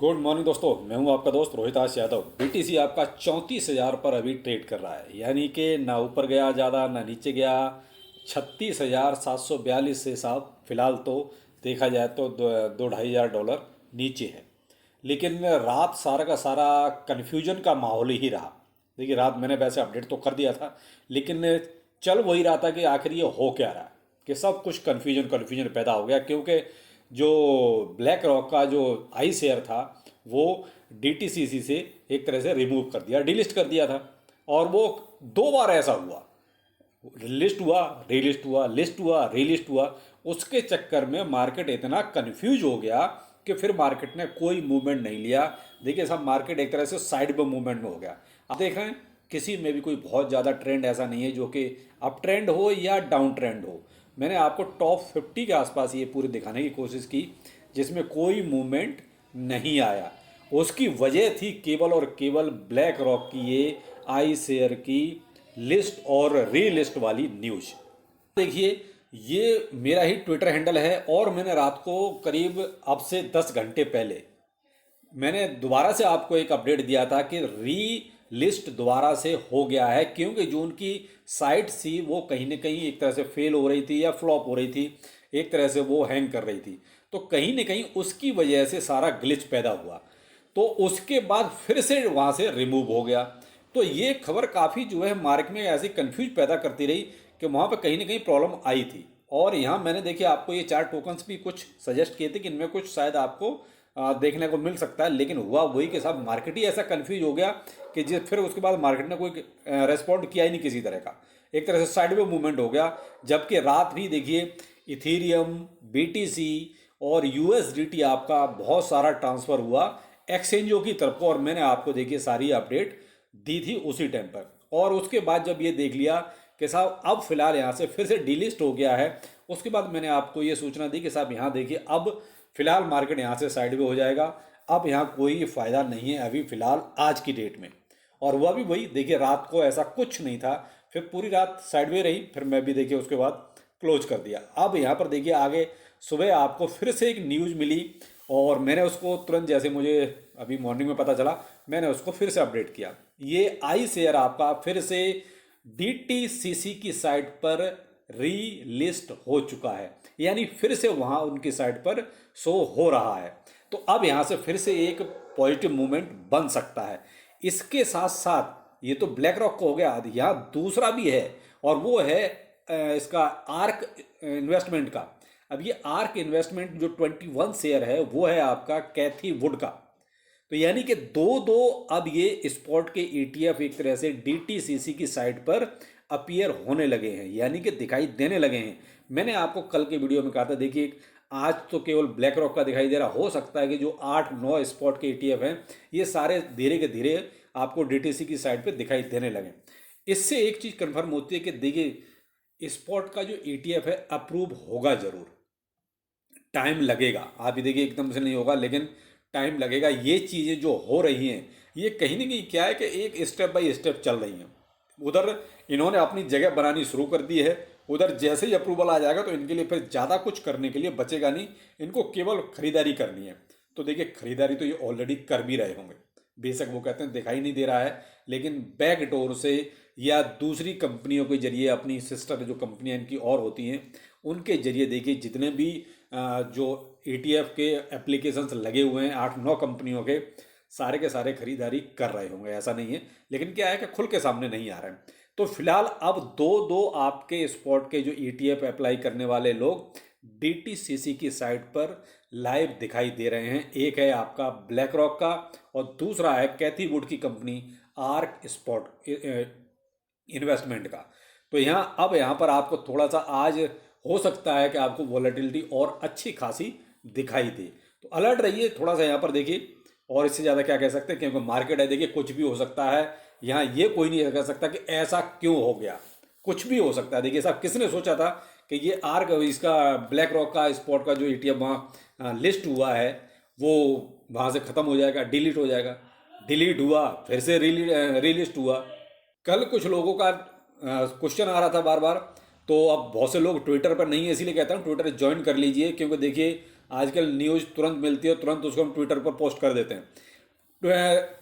Good morning दोस्तों, मैं हूं आपका दोस्त रोहित आश यादव। बीटीसी आपका 34,000 पर अभी ट्रेड कर रहा है, यानी कि ना ऊपर गया ज़्यादा ना नीचे गया। 36,742 से साहब फिलहाल तो देखा जाए तो दो ढाई हज़ार डॉलर नीचे है। लेकिन रात सारा का सारा कन्फ्यूजन का माहौल ही रहा। देखिए, रात मैंने वैसे अपडेट तो कर दिया था, लेकिन चल वही रहा था कि आखिर ये हो क्या रहा है, कि सब कुछ कन्फ्यूजन कन्फ्यूजन पैदा हो गया। क्योंकि जो ब्लैक रॉक का जो आई शेयर था वो डीटीसीसी से एक तरह से रिमूव कर दिया, डिलिस्ट कर दिया था। और वो दो बार ऐसा हुआ, लिस्ट हुआ रीलिस्ट हुआ, लिस्ट हुआ रीलिस्ट हुआ। उसके चक्कर में मार्केट इतना कंफ्यूज हो गया कि फिर मार्केट ने कोई मूवमेंट नहीं लिया। देखिए सब, मार्केट एक तरह से साइड में मूवमेंट में हो गया। आप देख रहे हैं किसी में भी कोई बहुत ज़्यादा ट्रेंड ऐसा नहीं है जो कि अप ट्रेंड हो या डाउन ट्रेंड हो। मैंने आपको टॉप 50 के आसपास ये पूरी दिखाने की कोशिश की जिसमें कोई मूवमेंट नहीं आया। उसकी वजह थी केवल और केवल ब्लैक रॉक की ये आई शेयर की लिस्ट और री लिस्ट वाली न्यूज। देखिए, ये मेरा ही ट्विटर हैंडल है और मैंने रात को करीब अब से 10 घंटे पहले मैंने दोबारा से आपको एक अपडेट दिया था कि री लिस्ट दोबारा से हो गया है, क्योंकि जो उनकी साइट थी वो कहीं ना कहीं एक तरह से फेल हो रही थी या फ्लॉप हो रही थी, एक तरह से वो हैंग कर रही थी। तो कहीं ना कहीं उसकी वजह से सारा ग्लिच पैदा हुआ। तो उसके बाद फिर से वहाँ से रिमूव हो गया। तो ये खबर काफ़ी जो है मार्केट में ऐसी कंफ्यूज पैदा करती रही कि वहाँ पर कहीं ना कहीं प्रॉब्लम आई थी। और यहाँ मैंने देखिए आपको ये चार टोकन्स भी कुछ सजेस्ट किए थे कि इनमें कुछ शायद आपको देखने को मिल सकता है, लेकिन हुआ वही के साथ मार्केट ही ऐसा कंफ्यूज हो गया कि जिस फिर उसके बाद मार्केट ने कोई रेस्पॉन्ड किया ही नहीं किसी तरह का। एक तरह से साइडवे मूवमेंट हो गया। जबकि रात भी देखिए इथीरियम, बीटीसी और यूएसडीटी आपका बहुत सारा ट्रांसफ़र हुआ एक्सचेंजों की तरफ को, और मैंने आपको देखिए सारी अपडेट दी थी उसी टाइम पर। और उसके बाद जब ये देख लिया कि साहब अब फिलहाल यहाँ से फिर से डिलिस्ट हो गया है, उसके बाद मैंने आपको ये सूचना दी कि साहब यहाँ देखिए अब फिलहाल मार्केट यहाँ से साइड में हो जाएगा। अब यहाँ कोई फ़ायदा नहीं है अभी फ़िलहाल आज की डेट में। और वह भी वही देखिए, रात को ऐसा कुछ नहीं था, फिर पूरी रात साइड में रही, फिर मैं भी देखिए उसके बाद क्लोज कर दिया। अब यहाँ पर देखिए आगे सुबह आपको फिर से एक न्यूज़ मिली और मैंने उसको तुरंत, जैसे मुझे अभी मॉर्निंग में पता चला, मैंने उसको फिर से अपडेट किया। ये आई शेयर आपका फिर से डीटीसीसी की साइट पर री लिस्ट हो चुका है, यानी फिर से वहाँ उनकी साइट पर शो हो रहा है। तो अब यहाँ से फिर से एक पॉजिटिव मूवमेंट बन सकता है। इसके साथ साथ ये तो ब्लैक रॉक को हो गया, यहाँ दूसरा भी है और वो है इसका आर्क इन्वेस्टमेंट का। अब ये आर्क इन्वेस्टमेंट जो 21 शेयर है वो है आपका कैथी वुड का। तो यानी कि दो दो अब ये स्पॉट के ईटीएफ एक तरह से डीटीसीसी की साइट पर अपीयर होने लगे हैं, यानी कि दिखाई देने लगे हैं। मैंने आपको कल के वीडियो में कहा था, देखिए आज तो केवल ब्लैक रॉक का दिखाई दे रहा, हो सकता है कि जो 8-9 स्पॉट के ईटीएफ हैं ये सारे धीरे के धीरे आपको डीटीसी की साइट पर दिखाई देने लगे। इससे एक चीज़ कन्फर्म होती है कि देखिए स्पॉट का जो ईटीएफ है अप्रूव होगा ज़रूर, टाइम लगेगा। आप ये देखिए एकदम से नहीं होगा, लेकिन टाइम लगेगा। ये चीज़ें जो हो रही हैं ये कहीं ना कहीं क्या है कि एक स्टेप बाय स्टेप चल रही हैं। उधर इन्होंने अपनी जगह बनानी शुरू कर दी है, उधर जैसे ही अप्रूवल आ जाएगा तो इनके लिए फिर ज़्यादा कुछ करने के लिए बचेगा नहीं, इनको केवल खरीदारी करनी है। तो देखिए खरीदारी तो ये ऑलरेडी कर भी रहे होंगे, बेशक वो कहते हैं दिखाई नहीं दे रहा है, लेकिन बैक डोर से या दूसरी कंपनियों के जरिए, अपनी सिस्टर जो कंपनियां इनकी और होती हैं उनके जरिए देखिए जितने भी जो ईटीएफ के एप्लीकेशंस लगे हुए हैं 8-9 कंपनियों के सारे खरीदारी कर रहे होंगे, ऐसा नहीं है। लेकिन क्या है कि खुल के सामने नहीं आ रहे हैं। तो फिलहाल अब दो दो आपके स्पॉट के जो ईटीएफ अप्लाई करने वाले लोग डीटीसीसी की साइट पर लाइव दिखाई दे रहे हैं। एक है आपका ब्लैक रॉक का और दूसरा है कैथी वुड की कंपनी आर्क स्पॉट इन्वेस्टमेंट का। तो यहाँ पर आपको थोड़ा सा आज हो सकता है कि आपको वॉलेटिलिटी और अच्छी खासी दिखाई दे, तो अलर्ट रहिए थोड़ा सा यहाँ पर देखिए। और इससे ज़्यादा क्या कह सकते हैं, क्योंकि मार्केट है देखिए कुछ भी हो सकता है। यहाँ ये कोई नहीं कह सकता कि ऐसा क्यों हो गया, कुछ भी हो सकता है। देखिए साहब, किसने सोचा था कि ये आर्क इसका ब्लैक रॉक का स्पॉट का जो ईटीएफ वहाँ लिस्ट हुआ है वो वहाँ से ख़त्म हो जाएगा, डिलीट हो जाएगा। डिलीट हुआ, फिर से रीलिस्ट हुआ। कल कुछ लोगों का क्वेश्चन आ रहा था बार बार, तो अब बहुत से लोग ट्विटर पर नहीं है, इसीलिए कहता हूँ ट्विटर ज्वाइन कर लीजिए, क्योंकि देखिए आजकल न्यूज़ तुरंत मिलती है, तुरंत उसको हम ट्विटर पर पोस्ट कर देते हैं।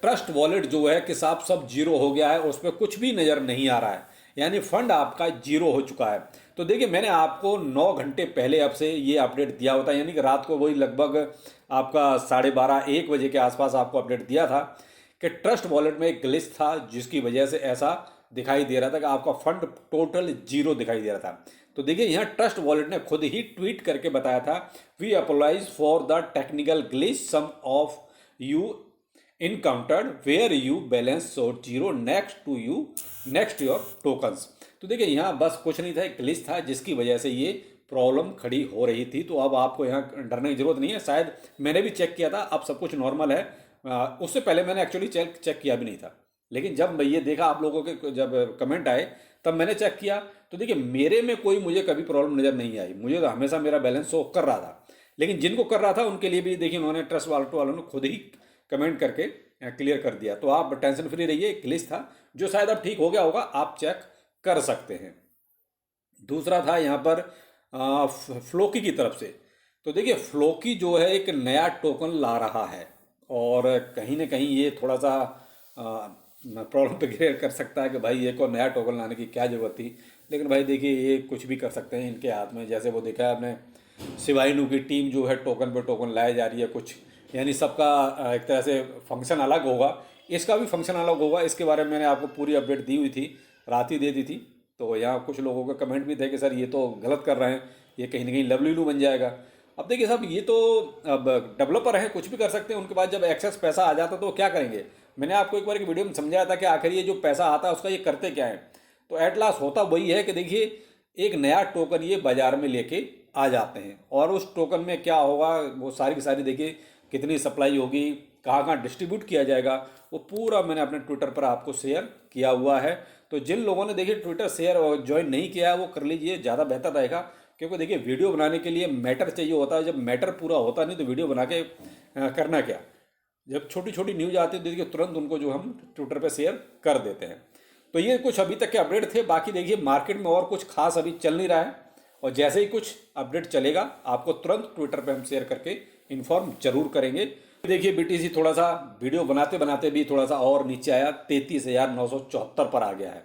ट्रस्ट वॉलेट जो है कि साहब सब जीरो हो गया है, उस पर कुछ भी नज़र नहीं आ रहा है, यानी फंड आपका जीरो हो चुका है। तो देखिए मैंने आपको 9 घंटे पहले अब से ये अपडेट दिया होता, यानी कि रात को वही लगभग आपका 12:30-1 बजे के आसपास आपको अपडेट दिया था कि ट्रस्ट वॉलेट में एक ग्लिच था, जिसकी वजह से ऐसा दिखाई दे रहा था कि आपका फंड टोटल जीरो दिखाई दे रहा था। तो देखिए यहाँ ट्रस्ट वॉलेट ने खुद ही ट्वीट करके बताया था, we apologise for the technical glitch, some of you encountered where you balance showed zero next your tokens. तो देखिए यहाँ बस कुछ नहीं था, एक ग्लिच था जिसकी वजह से ये प्रॉब्लम खड़ी हो रही थी। तो अब आपको यहाँ डरने की जरूरत नहीं है, शायद मैंने भी चेक किया था, अब सब कुछ नॉर्मल है। उससे पहले मैंने एक्चुअली चेक किया भी नहीं था, लेकिन जब ये देखा आप लोगों के जब कमेंट आए तब मैंने चेक किया। तो देखिए मेरे में मुझे कभी प्रॉब्लम नज़र नहीं आई, मुझे तो हमेशा मेरा बैलेंस शो कर रहा था। लेकिन जिनको कर रहा था उनके लिए भी देखिए उन्होंने ट्रस्ट वॉलेट वालों ने खुद ही कमेंट करके क्लियर कर दिया। तो आप टेंशन फ्री रहिए, ग्लिच था जो शायद अब ठीक हो गया होगा, आप चेक कर सकते हैं। दूसरा था यहाँ पर फ्लोकी की तरफ से। तो देखिए फ्लोकी जो है एक नया टोकन ला रहा है, और कहीं ना कहीं ये थोड़ा सा प्रॉब्लम पे क्रिएट कर सकता है कि भाई एक और नया टोकन लाने की क्या ज़रूरत थी। लेकिन भाई देखिए ये कुछ भी कर सकते हैं इनके हाथ में, जैसे वो देखा है आपने शिवाइनू की टीम जो है टोकन पे टोकन लाए जा रही है कुछ, यानी सबका एक तरह से फंक्शन अलग होगा, इसका भी फंक्शन अलग होगा। इसके बारे में मैंने आपको पूरी अपडेट दी हुई थी, रात ही दे दी थी। तो यहाँ कुछ लोगों का कमेंट भी थे कि सर ये तो गलत कर रहे हैं, ये कहीं ना कहीं लवलीलू बन जाएगा। अब देखिए साहब ये तो अब डेवलपर हैं, कुछ भी कर सकते हैं, उनके पास जब एक्सेस पैसा आ जाता तो वो क्या करेंगे। मैंने आपको एक बार एक वीडियो में समझाया था कि आखिर ये जो पैसा आता है उसका ये करते क्या है। तो एट लास्ट होता वही है कि देखिए एक नया टोकन ये बाजार में लेके आ जाते हैं, और उस टोकन में क्या होगा वो सारी की सारी देखिए कितनी सप्लाई होगी, कहाँ कहाँ डिस्ट्रीब्यूट किया जाएगा, वो पूरा मैंने अपने ट्विटर पर आपको शेयर किया हुआ है। तो जिन लोगों ने देखिए ट्विटर शेयर और ज्वाइन नहीं किया है वो कर लीजिए, ज़्यादा बेहतर रहेगा। क्योंकि देखिए वीडियो बनाने के लिए मैटर चाहिए होता है, जब मैटर पूरा होता नहीं तो वीडियो बना के करना क्या। जब छोटी छोटी न्यूज आती है देखिए तुरंत उनको जो हम ट्विटर पे शेयर कर देते हैं। तो ये कुछ अभी तक के अपडेट थे, बाकी देखिए मार्केट में और कुछ खास अभी चल नहीं रहा है, और जैसे ही कुछ अपडेट चलेगा आपको तुरंत ट्विटर पे हम शेयर करके इन्फॉर्म जरूर करेंगे। देखिए बीटीसी थोड़ा सा वीडियो बनाते बनाते भी थोड़ा सा और नीचे आया, 33,974 पर आ गया है।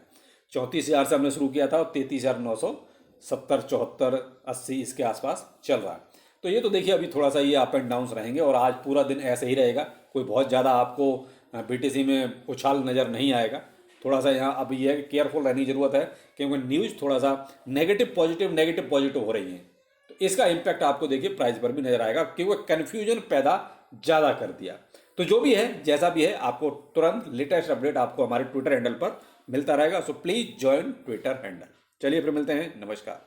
34,000 से हमने शुरू किया था और 33,970, 74, 80 इसके आसपास चल रहा है। तो ये तो देखिए अभी थोड़ा सा ये अप एंड डाउन्स रहेंगे, और आज पूरा दिन ऐसे ही रहेगा, कोई बहुत ज़्यादा आपको बीटीसी में उछाल नज़र नहीं आएगा। थोड़ा सा यहाँ अभी यह केयरफुल रहने की ज़रूरत है, क्योंकि न्यूज़ थोड़ा सा नेगेटिव पॉजिटिव हो रही है। तो इसका इम्पैक्ट आपको देखिए प्राइस पर भी नजर आएगा, क्योंकि कन्फ्यूजन पैदा ज़्यादा कर दिया। तो जो भी है जैसा भी है आपको तुरंत लेटेस्ट अपडेट आपको हमारे ट्विटर हैंडल पर मिलता रहेगा। So please join Twitter handle. चलिए फिर मिलते हैं, नमस्कार।